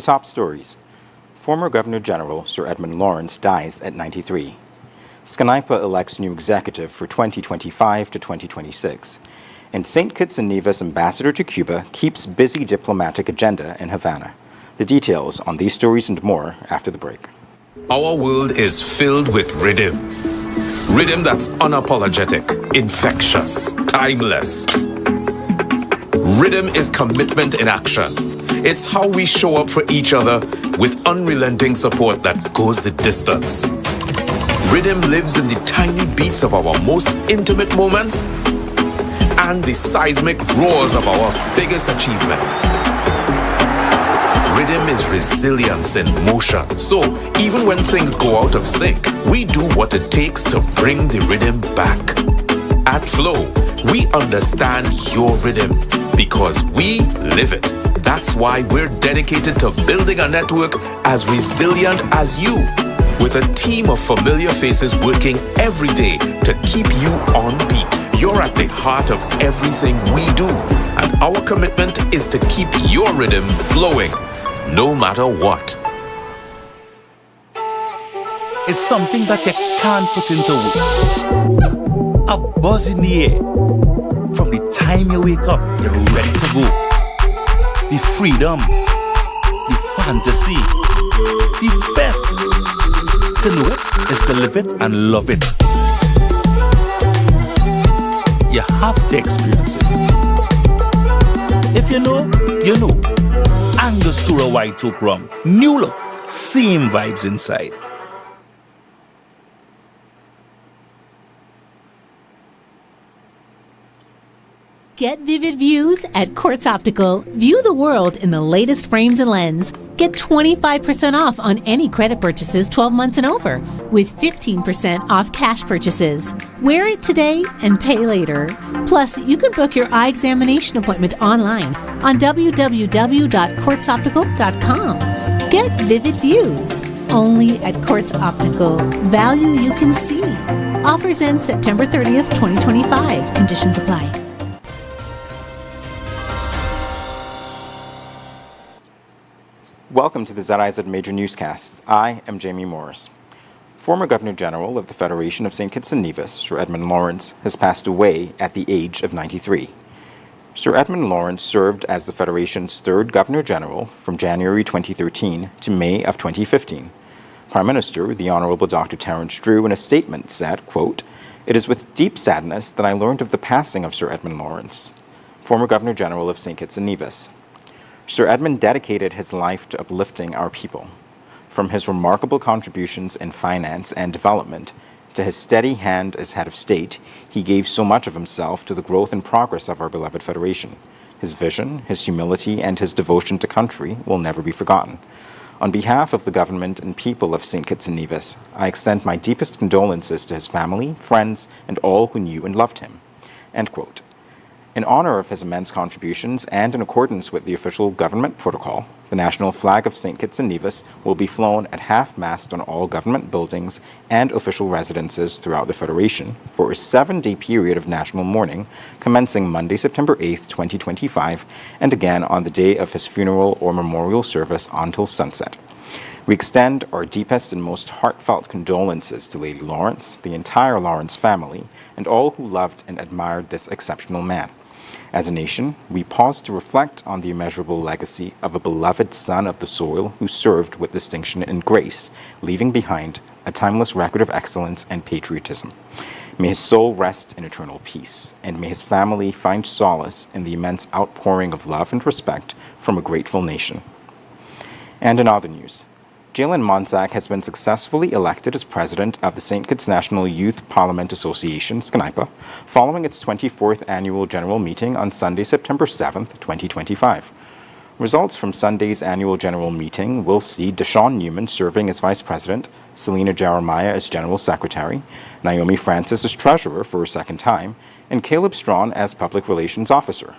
top stories. Former Governor General Sir Edmund Lawrence dies at 93. Skinaipa elects new executive for 2025 to 2026. And St. Kitts and Nevis ambassador to Cuba keeps busy diplomatic agenda in Havana. The details on these stories and more after the break. Our world is filled with rhythm. Rhythm that's unapologetic, infectious, timeless. Rhythm is commitment in action. It's how we show up for each other with unrelenting support that goes the distance. Rhythm lives in the tiny beats of our most intimate moments and the seismic roars of our biggest achievements. Rhythm is resilience in motion. So even when things go out of sync, we do what it takes to bring the rhythm back. At Flow, we understand your rhythm because we live it. That's why we're dedicated to building a network as resilient as you, with a team of familiar faces working every day to keep you on beat. You're at the heart of everything we do, and our commitment is to keep your rhythm flowing, no matter what. It's something that you can't put into words. A buzz in the air. From the time you wake up, you're ready to go. The freedom, the fantasy, the fete. To know it is to live it and love it. You have to experience it. If you know, you know. Angostura White Oak Rum. New look, same vibes inside. Get vivid views at Quartz Optical. View the world in the latest frames and lens. Get 25% off on any credit purchases 12 months and over, with 15% off cash purchases. Wear it today and pay later. Plus, you can book your eye examination appointment online on www.quartzoptical.com. Get vivid views only at Quartz Optical. Value you can see. Offers end September 30th, 2025. Conditions apply. Welcome to the ZIZ Major Newscast. I am Jamie Morris. Former Governor General of the Federation of St. Kitts and Nevis, Sir Edmund Lawrence, has passed away at the age of 93. Sir Edmund Lawrence served as the Federation's third Governor General from January 2013 to May of 2015. Prime Minister, the Honourable Dr. Terence Drew, in a statement said, quote, "It is with deep sadness that I learned of the passing of Sir Edmund Lawrence, former Governor General of St. Kitts and Nevis. Sir Edmund dedicated his life to uplifting our people. From his remarkable contributions in finance and development to his steady hand as head of state, he gave so much of himself to the growth and progress of our beloved Federation. His vision, his humility, and his devotion to country will never be forgotten. On behalf of the government and people of St. Kitts and Nevis, I extend my deepest condolences to his family, friends, and all who knew and loved him." End quote. In honor of his immense contributions and in accordance with the official government protocol, the national flag of St. Kitts and Nevis will be flown at half-mast on all government buildings and official residences throughout the Federation for a 7-day period of national mourning commencing Monday, September 8th, 2025, and again on the day of his funeral or memorial service until sunset. We extend our deepest and most heartfelt condolences to Lady Lawrence, the entire Lawrence family, and all who loved and admired this exceptional man. As a nation, we pause to reflect on the immeasurable legacy of a beloved son of the soil who served with distinction and grace, leaving behind a timeless record of excellence and patriotism. May his soul rest in eternal peace, and may his family find solace in the immense outpouring of love and respect from a grateful nation. And in other news, Jalen Monsack has been successfully elected as president of the St. Kitts National Youth Parliament Association, Skinaipa, following its 24th annual general meeting on Sunday, September 7th, 2025. Results from Sunday's annual general meeting will see Deshaun Newman serving as vice president, Selena Jeremiah as general secretary, Naomi Francis as treasurer for a second time, and Caleb Strawn as public relations officer.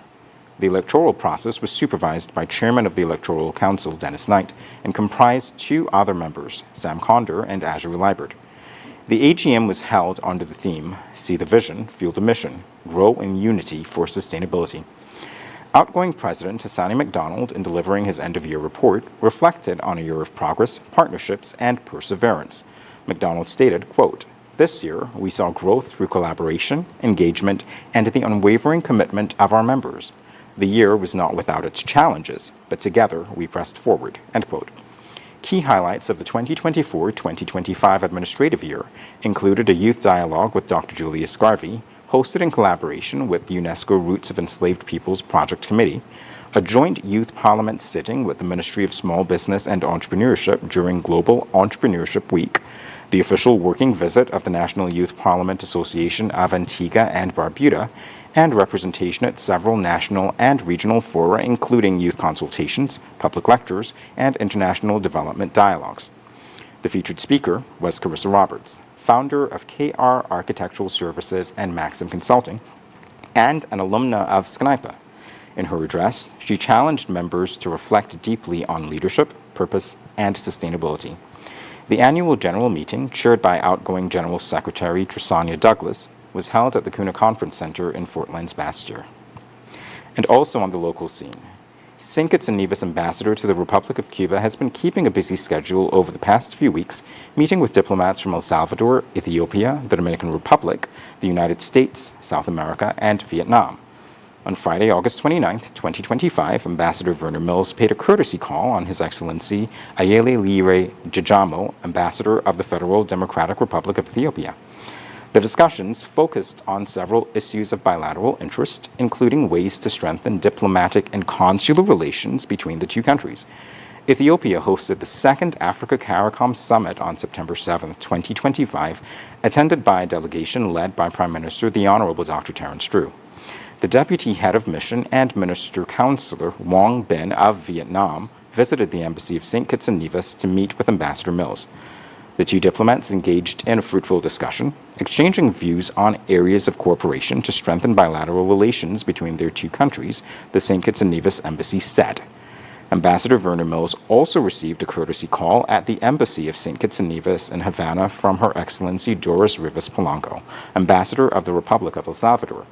The electoral process was supervised by Chairman of the Electoral Council, Dennis Knight, and comprised 2 other members, Sam Conder and Azure Liebert. The AGM was held under the theme, See the Vision, Feel the Mission, Grow in Unity for Sustainability. Outgoing President Hassani MacDonald, in delivering his end-of-year report, reflected on a year of progress, partnerships, and perseverance. MacDonald stated, quote, "This year, we saw growth through collaboration, engagement, and the unwavering commitment of our members. The year was not without its challenges, but together we pressed forward," end quote. Key highlights of the 2024-2025 administrative year included a youth dialogue with Dr. Julius Garvey, hosted in collaboration with the UNESCO Roots of Enslaved Peoples Project Committee, a joint youth parliament sitting with the Ministry of Small Business and Entrepreneurship during Global Entrepreneurship Week, the official working visit of the National Youth Parliament Association of Antigua and Barbuda, and representation at several national and regional fora, including youth consultations, public lectures, and international development dialogues. The featured speaker was Carissa Roberts, founder of KR Architectural Services and Maxim Consulting, and an alumna of SCNIPA. In her address, she challenged members to reflect deeply on leadership, purpose, and sustainability. The annual general meeting, chaired by outgoing General Secretary Trisania Douglas, was held at the Kuna Conference Center in Fort Lynn's Bastille. And also on the local scene, St. Kitts and Nevis ambassador to the Republic of Cuba has been keeping a busy schedule over the past few weeks, meeting with diplomats from El Salvador, Ethiopia, the Dominican Republic, the United States, South America, and Vietnam. On Friday, August 29, 2025, Ambassador Werner Mills paid a courtesy call on His Excellency Ayele Lire Jajamo, Ambassador of the Federal Democratic Republic of Ethiopia. The discussions focused on several issues of bilateral interest, including ways to strengthen diplomatic and consular relations between the two countries. Ethiopia hosted the second Africa CARICOM Summit on September 7, 2025, attended by a delegation led by Prime Minister the Honorable Dr. Terence Drew. The Deputy Head of Mission and Minister Counselor Wong Bin of Vietnam visited the Embassy of St. Kitts and Nevis to meet with Ambassador Mills. The two diplomats engaged in a fruitful discussion, exchanging views on areas of cooperation to strengthen bilateral relations between their two countries, the St. Kitts and Nevis Embassy said. Ambassador Werner Mills also received a courtesy call at the Embassy of St. Kitts and Nevis in Havana from Her Excellency Doris Rivas Polanco, Ambassador of the Republic of El Salvador.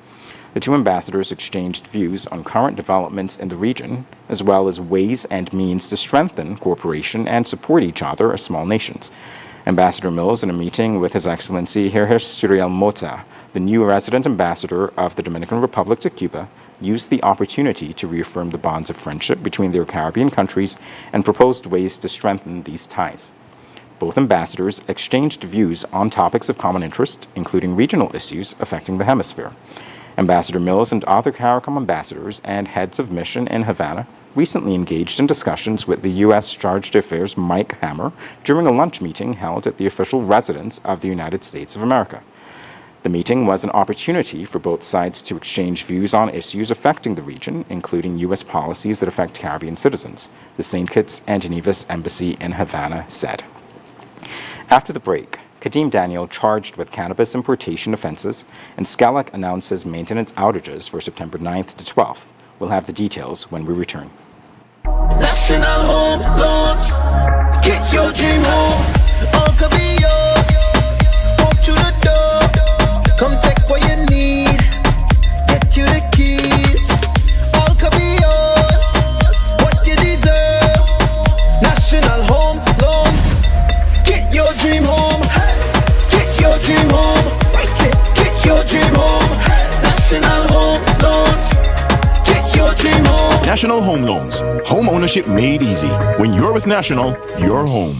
The two ambassadors exchanged views on current developments in the region, as well as ways and means to strengthen cooperation and support each other as small nations. Ambassador Mills, in a meeting with His Excellency Jorge Suriel Mota, the new resident ambassador of the Dominican Republic to Cuba, used the opportunity to reaffirm the bonds of friendship between their Caribbean countries and proposed ways to strengthen these ties. Both ambassadors exchanged views on topics of common interest, including regional issues affecting the hemisphere. Ambassador Mills and other CARICOM ambassadors and heads of mission in Havana recently engaged in discussions with the U.S. Charge d'Affaires Mike Hammer during a lunch meeting held at the official residence of the United States of America. The meeting was an opportunity for both sides to exchange views on issues affecting the region, including U.S. policies that affect Caribbean citizens, the St. Kitts and Nevis Embassy in Havana said. After the break, Kadeem Daniel charged with cannabis importation offenses, and Skellick announces maintenance outages for September 9th to 12th. We'll have the details when we return. National Home Loans. Get your dream home. All could be yours. Walk through the door. Come take what you need. Get you the keys. All could be yours. What you deserve. National Home Loans. Get your dream home. Get your dream home. Right there. Get your dream home. National Home Loans. Get your dream home. National Home Loans. Home ownership made easy. When you're with National, you're home.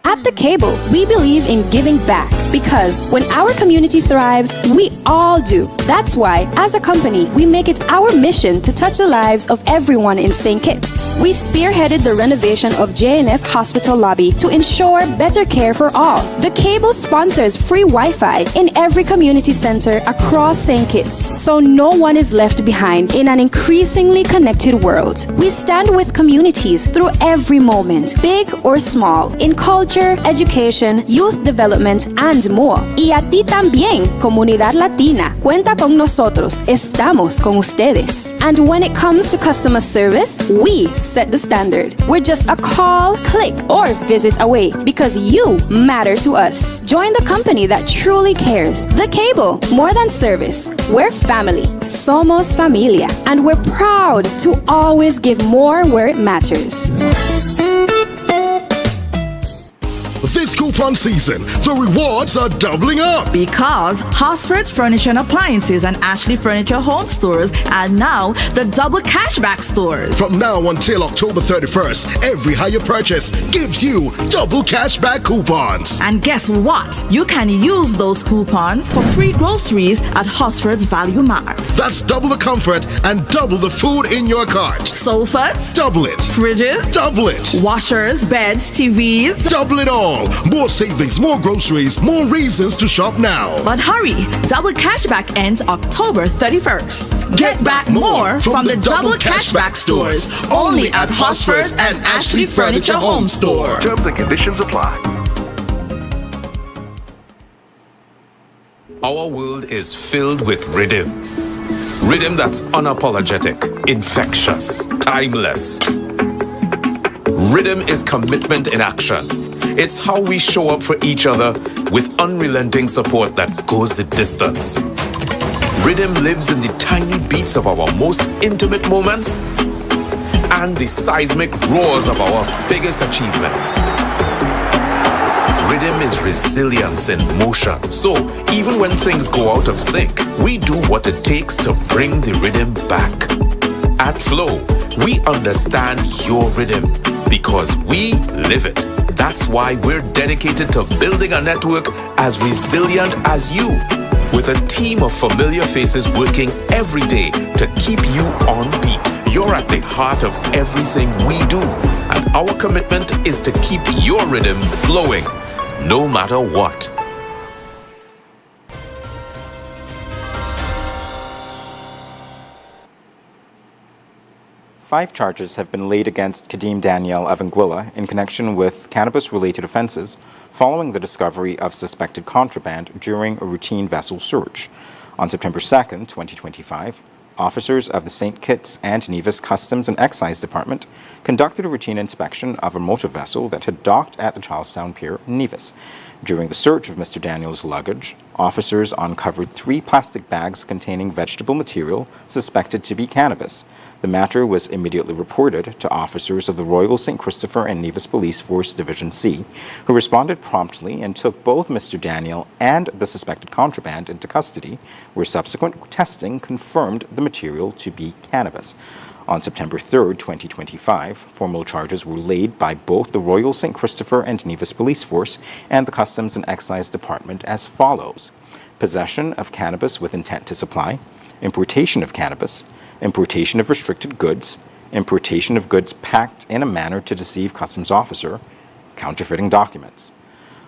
At The Cable, we believe in giving back because when our community thrives, we all do. That's why, as a company, we make it our mission to touch the lives of everyone in St. Kitts. We spearheaded the renovation of JNF Hospital lobby to ensure better care for all. The Cable sponsors free Wi-Fi in every community center across St. Kitts, so no one is left behind in an increasingly connected world. We stand with communities through every moment, big or small, in culture, education, youth development, and and more. Y a ti también, comunidad latina. Cuenta con nosotros. Estamos con ustedes. And when it comes to customer service, we set the standard. We're just a call, click, or visit away because you matter to us. Join the company that truly cares. The Cable, more than service. We're family. Somos familia. And we're proud to always give more where it matters. This coupon season, the rewards are doubling up. Because Hosford's Furniture and Appliances and Ashley Furniture Home Stores are now the double cashback stores. From now until October 31st, every higher purchase gives you double cashback coupons. And guess what? You can use those coupons for free groceries at Hosford's Value Mart. That's double the comfort and double the food in your cart. Sofas, Double it. fridges, Double it. washers, beds, TVs. Double it all. More savings, more groceries, more reasons to shop now. But hurry, double cashback ends October 31st. Get back more from the double cashback stores only at Hosford's and Ashley Furniture Home Store. Terms and conditions apply. Our world is filled with rhythm. Rhythm that's unapologetic, infectious, timeless. Rhythm is commitment in action. It's how we show up for each other with unrelenting support that goes the distance. Rhythm lives in the tiny beats of our most intimate moments and the seismic roars of our biggest achievements. Rhythm is resilience in motion. So even when things go out of sync, we do what it takes to bring the rhythm back. At Flow, we understand your rhythm because we live it. That's why we're dedicated to building a network as resilient as you, with a team of familiar faces working every day to keep you on beat. You're at the heart of everything we do, and our commitment is to keep your rhythm flowing, no matter what. Five charges have been laid against Kadeem Daniel of Anguilla in connection with cannabis-related offenses following the discovery of suspected contraband during a routine vessel search. On September 2nd, 2025, officers of the St. Kitts and Nevis Customs and Excise Department conducted a routine inspection of a motor vessel that had docked at the Charlestown Pier, Nevis. During the search of Mr. Daniel's luggage, officers uncovered 3 plastic bags containing vegetable material suspected to be cannabis. The matter was immediately reported to officers of the Royal St. Christopher and Nevis Police Force Division C, who responded promptly and took both Mr. Daniel and the suspected contraband into custody, where subsequent testing confirmed the material to be cannabis. On September 3rd, 2025, formal charges were laid by both the Royal St. Christopher and Nevis Police Force and the Customs and Excise Department as follows: possession of cannabis with intent to supply, importation of cannabis, importation of restricted goods, importation of goods packed in a manner to deceive customs officer, counterfeiting documents.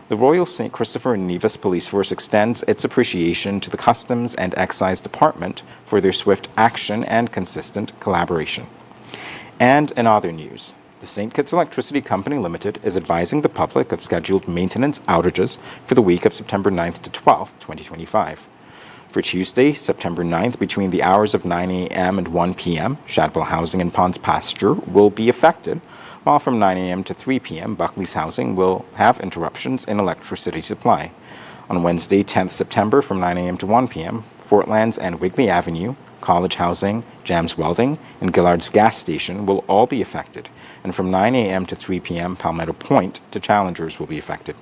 The Royal St. Christopher and Nevis Police Force extends its appreciation to the Customs and Excise Department for their swift action and consistent collaboration. And in other news, the St. Kitts Electricity Company Limited is advising the public of scheduled maintenance outages for the week of September 9th to 12th, 2025. For Tuesday, September 9th, between the hours of 9 a.m. and 1 p.m., Shadwell Housing and Ponds Pasture will be affected, while from 9 a.m. to 3 p.m., Buckley's Housing will have interruptions in electricity supply. On Wednesday, 10th September, from 9 a.m. to 1 p.m., Fortlands and Wigley Avenue, College Housing, Jams Welding, and Gillard's Gas Station will all be affected, and from 9 a.m. to 3 p.m., Palmetto Point to Challengers will be affected.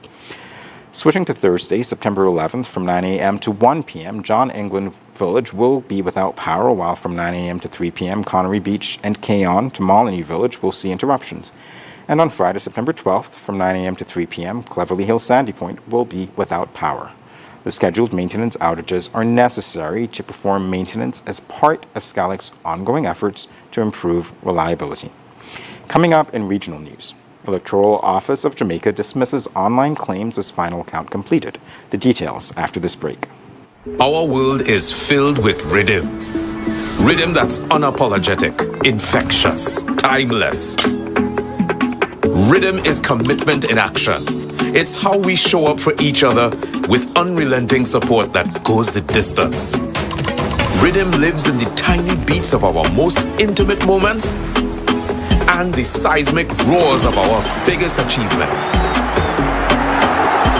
Switching to Thursday, September 11th, from 9 a.m. to 1 p.m., John England Village will be without power, while from 9 a.m. to 3 p.m., Connery Beach and Cayon to Molineux Village will see interruptions. And on Friday, September 12th, from 9 a.m. to 3 p.m., Cleverly Hill Sandy Point will be without power. The scheduled maintenance outages are necessary to perform maintenance as part of Scalic's ongoing efforts to improve reliability. Coming up in regional news, Electoral Office of Jamaica dismisses online claims as final count completed. The details after this break. Our world is filled with rhythm. Rhythm that's unapologetic, infectious, timeless. Rhythm is commitment in action. It's how we show up for each other with unrelenting support that goes the distance. Rhythm lives in the tiny beats of our most intimate moments and the seismic roars of our biggest achievements.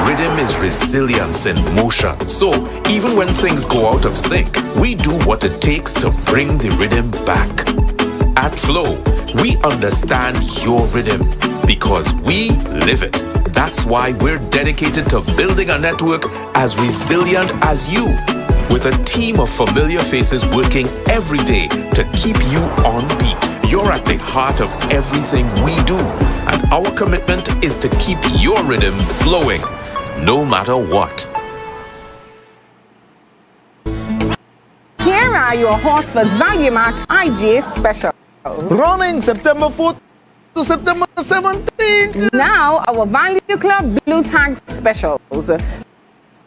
Rhythm is resilience in motion. So even when things go out of sync, we do what it takes to bring the rhythm back. At Flow, we understand your rhythm because we live it. That's why we're dedicated to building a network as resilient as you, with a team of familiar faces working every day to keep you on beat. You're at the heart of everything we do, and our commitment is to keep your rhythm flowing, no matter what. Here are your Horse's Value Mart IGA specials. Running September 4th to September 17th. Now our Value Club Blue Tag specials.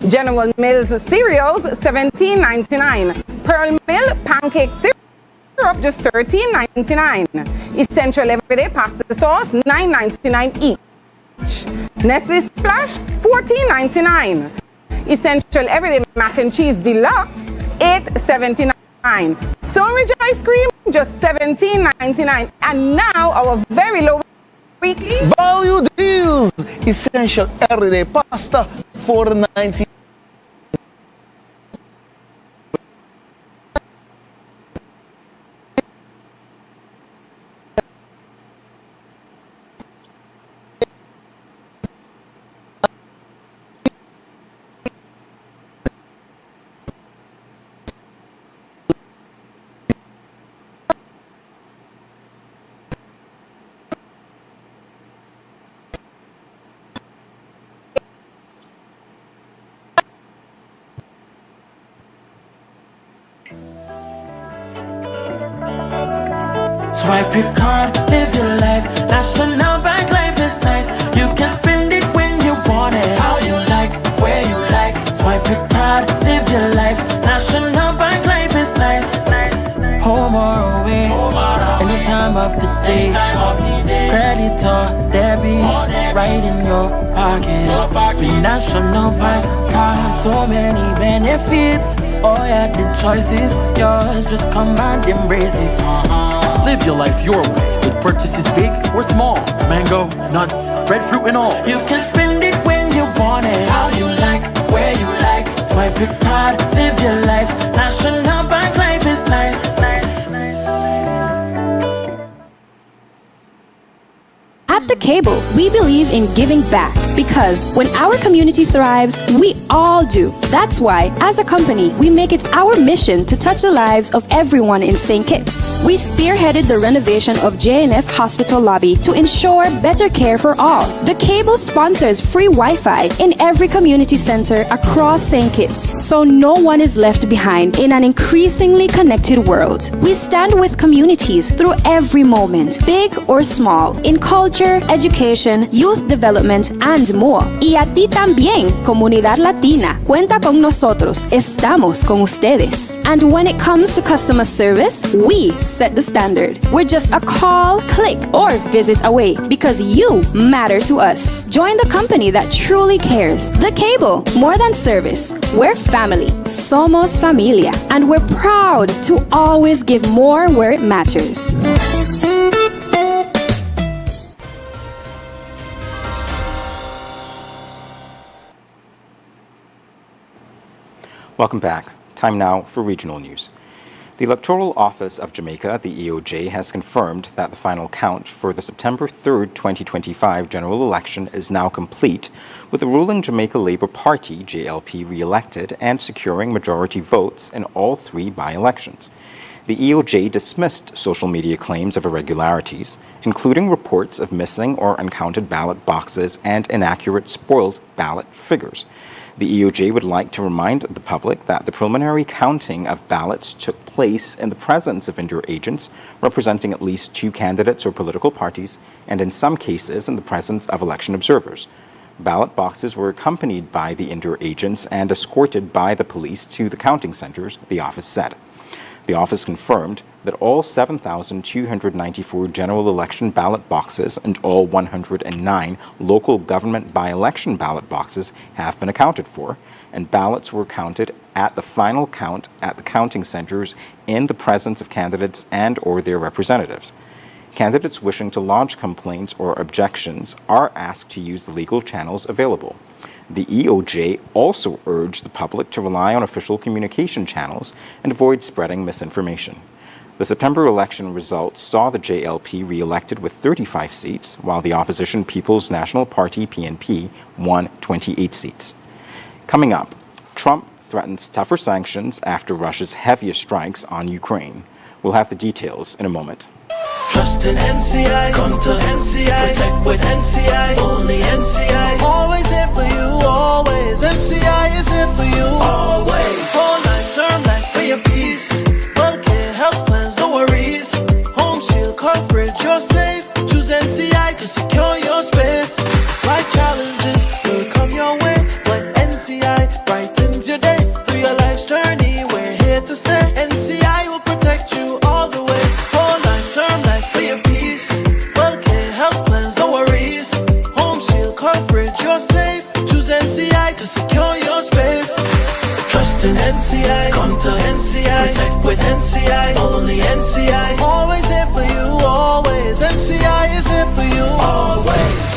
General Mills cereals, $17.99. Pearl Mill pancake syrup, just $13.99. Essential Everyday Pasta Sauce, $9.99 each. Nestle Splash, $14.99. Essential Everyday Mac and Cheese Deluxe, $8.79. Storage Ice Cream, just $17.99. And now our very low weekly value deals. Essential Everyday Pasta, $4.99. Swipe your card, live your life. National Bank Life is nice. You can spend it when you want it, how you like, where you like. Swipe your card, live your life. National Bank Life is nice. Home or away, any time of the day. Credit or debit, right in your pocket. With National Bank card, so many benefits. Oh yeah, the choice is yours. Just come and embrace it. Live your life your way, with purchases big or small. Mango, nuts, breadfruit and all. You can spend it when you want it, how you like, where you like. Swipe your card, live your life. National Bank Life is nice. At The Cable, we believe in giving back because when our community thrives, we all do. That's why, as a company, we make it our mission to touch the lives of everyone in St. Kitts. We spearheaded the renovation of JNF Hospital lobby to ensure better care for all. The Cable sponsors free Wi-Fi in every community center across St. Kitts, so no one is left behind in an increasingly connected world. We stand with communities through every moment, big or small, in culture, education, youth development, and more. Y a ti también, comunidad latina. Cuenta con nosotros. Estamos con ustedes. And when it comes to customer service, we set the standard. We're just a call, click, or visit away because you matter to us. Join the company that truly cares. The Cable, more than service. We're family. Somos familia. And we're proud to always give more where it matters. Welcome back. Time now for regional news. The Electoral Office of Jamaica, the EOJ, has confirmed that the final count for the September 3rd, 2025 general election is now complete, with the ruling Jamaica Labour Party, JLP, re-elected and securing majority votes in all three by-elections. The EOJ dismissed social media claims of irregularities, including reports of missing or uncounted ballot boxes and inaccurate spoiled ballot figures. The EOJ would like to remind the public that the preliminary counting of ballots took place in the presence of inter-agents representing at least two candidates or political parties, and in some cases in the presence of election observers. Ballot boxes were accompanied by the inter-agents and escorted by the police to the counting centers, the office said. The office confirmed that all 7,294 general election ballot boxes and all 109 local government by-election ballot boxes have been accounted for, and ballots were counted at the final count at the counting centers in the presence of candidates and/or their representatives. Candidates wishing to lodge complaints or objections are asked to use the legal channels available. The EOJ also urged the public to rely on official communication channels and avoid spreading misinformation. The September election results saw the JLP re-elected with 35 seats, while the opposition People's National Party PNP won 28 seats. Coming up, Trump threatens tougher sanctions after Russia's heaviest strikes on Ukraine. We'll have the details in a moment. Trust in NCI, come to NCI, protect with NCI, only NCI. Always here for you, always. NCI is here for you, always. Whole life, term life for your peace. Healthcare, health plans, no worries. Home shield coverage, you're safe. Choose NCI to secure your space. Life challenges will come your way, but NCI brightens your day. Through your life's journey, we're here to stay. NCI will protect you all the way. Whole life, term life for your peace. Healthcare, health plans, no worries. Home shield coverage, you're safe. Choose NCI to secure your space. Trust in NCI, come to NCI, protect with NCI, only NCI. Always here for you, always. NCI is here for you, always.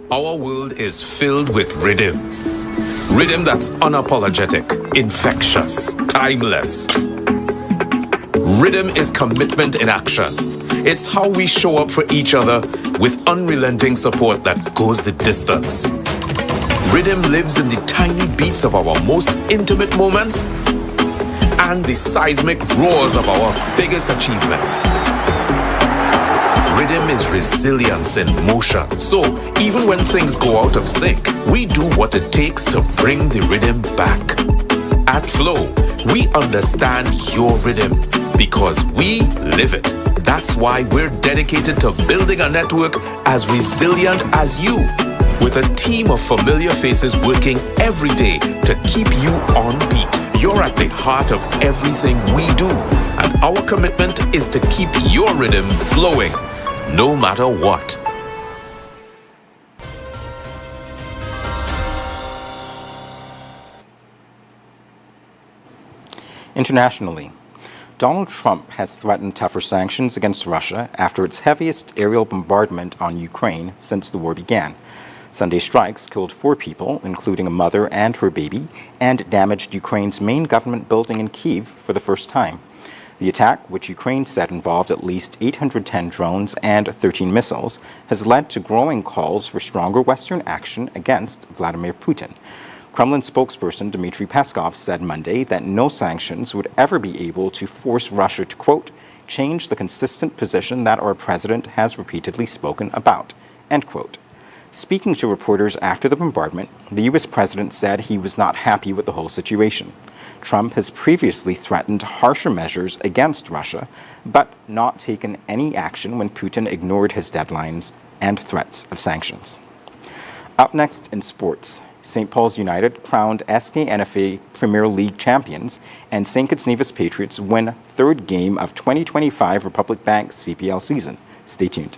Our world is filled with rhythm. Rhythm that's unapologetic, infectious, timeless. Rhythm is commitment in action. It's how we show up for each other with unrelenting support that goes the distance. Rhythm lives in the tiny beats of our most intimate moments and the seismic roars of our biggest achievements. Rhythm is resilience in motion. So even when things go out of sync, we do what it takes to bring the rhythm back. At Flow, we understand your rhythm because we live it. That's why we're dedicated to building a network as resilient as you, with a team of familiar faces working every day to keep you on beat. You're at the heart of everything we do, and our commitment is to keep your rhythm flowing, no matter what. Internationally, Donald Trump has threatened tougher sanctions against Russia after its heaviest aerial bombardment on Ukraine since the war began. Sunday strikes killed 4 people, including a mother and her baby, and damaged Ukraine's main government building in Kyiv for the first time. The attack, which Ukraine said involved at least 810 drones and 13 missiles, has led to growing calls for stronger Western action against Vladimir Putin. Kremlin spokesperson Dmitry Peskov said Monday that no sanctions would ever be able to force Russia to, quote, change the consistent position that our president has repeatedly spoken about, end quote. Speaking to reporters after the bombardment, the U.S. president said he was not happy with the whole situation. Trump has previously threatened harsher measures against Russia, but not taken any action when Putin ignored his deadlines and threats of sanctions. Up next in sports, St. Paul's United crowned SKNFA Premier League champions, and St. Kitts Nevis Patriots win third game of 2025 Republic Bank CPL season. Stay tuned.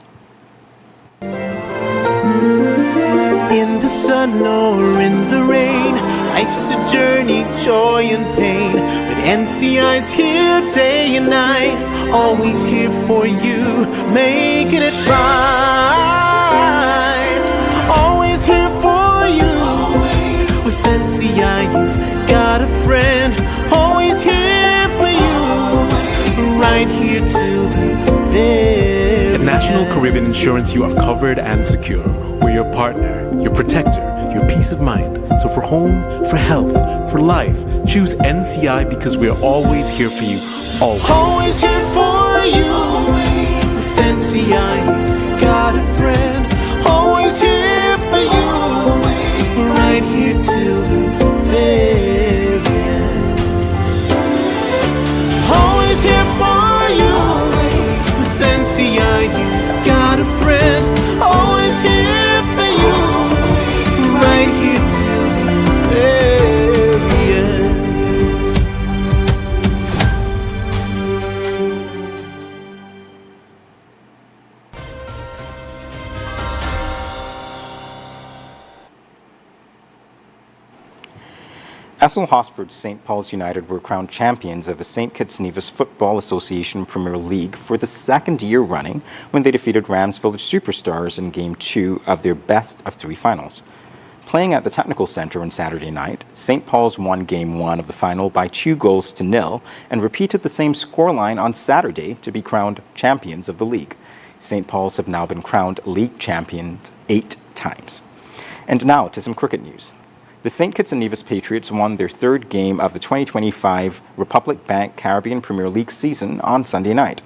In the sun or in the rain, life's a journey, joy and pain. But NCI's here day and night, always here for you, making it right. Always here for you. With NCI, you've got a friend, always here for you, right here till the very At National Caribbean Insurance, you are covered and secure. We're your partner, your protector, your peace of mind. So for home, for health, for life, choose NCI because we're always here for you, always. Always here for you. With NCI, you've got a friend, always here for you, right here till the very end. Always here for you. With NCI, you've got a friend, always here for you, right here till the very end. Essel Hosford's St. Paul's United were crowned champions of the St. Kitts Nevis Football Association Premier League for the second year running when they defeated Rams Village Superstars in Game 2 of their best-of-3 finals. Playing at the Technical Centre on Saturday night, St. Paul's won Game 1 of the final by 2-0 and repeated the same scoreline on Saturday to be crowned champions of the league. St. Paul's have now been crowned league champions 8 times. And now to some cricket news. The St. Kitts and Nevis Patriots won their third game of the 2025 Republic Bank Caribbean Premier League season on Sunday night.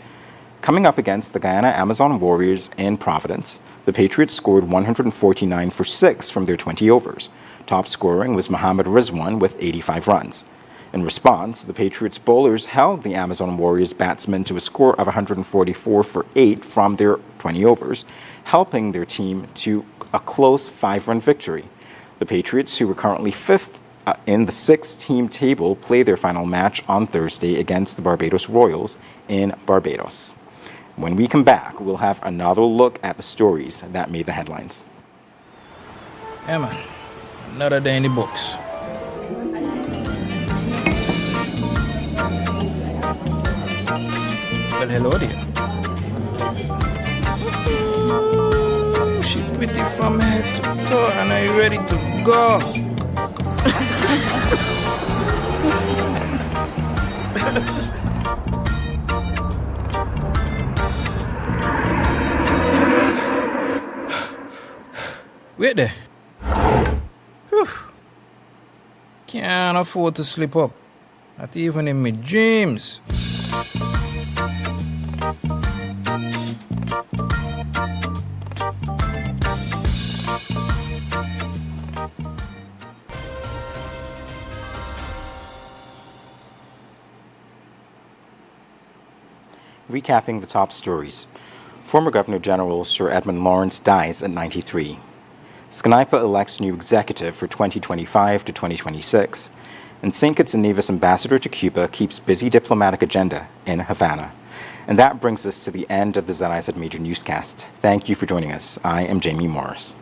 Coming up against the Guyana Amazon Warriors in Providence, the Patriots scored 149 for 6 from their 20 overs. Top scoring was Mohammad Rizwan with 85 runs. In response, the Patriots bowlers held the Amazon Warriors batsmen to a score of 144 for 8 from their 20 overs, helping their team to a close 5-run victory. The Patriots, who were currently 5th in the 6-team table, play their final match on Thursday against the Barbados Royals in Barbados. When we come back, we'll have another look at the stories that made the headlines. Yeah, man. Another day in the books. Well, hello there. She pretty from head to toe, and are you ready to go? Wait there. Whew. Can't afford to slip up, not even in my dreams. Recapping the top stories. Former Governor General Sir Edmund Lawrence dies at 93. SCNIPA elects new executive for 2025 to 2026. And St. Kitts and Nevis ambassador to Cuba keeps busy diplomatic agenda in Havana. And that brings us to the end of the ZIZ Major Newscast. Thank you for joining us. I am Jamie Morris.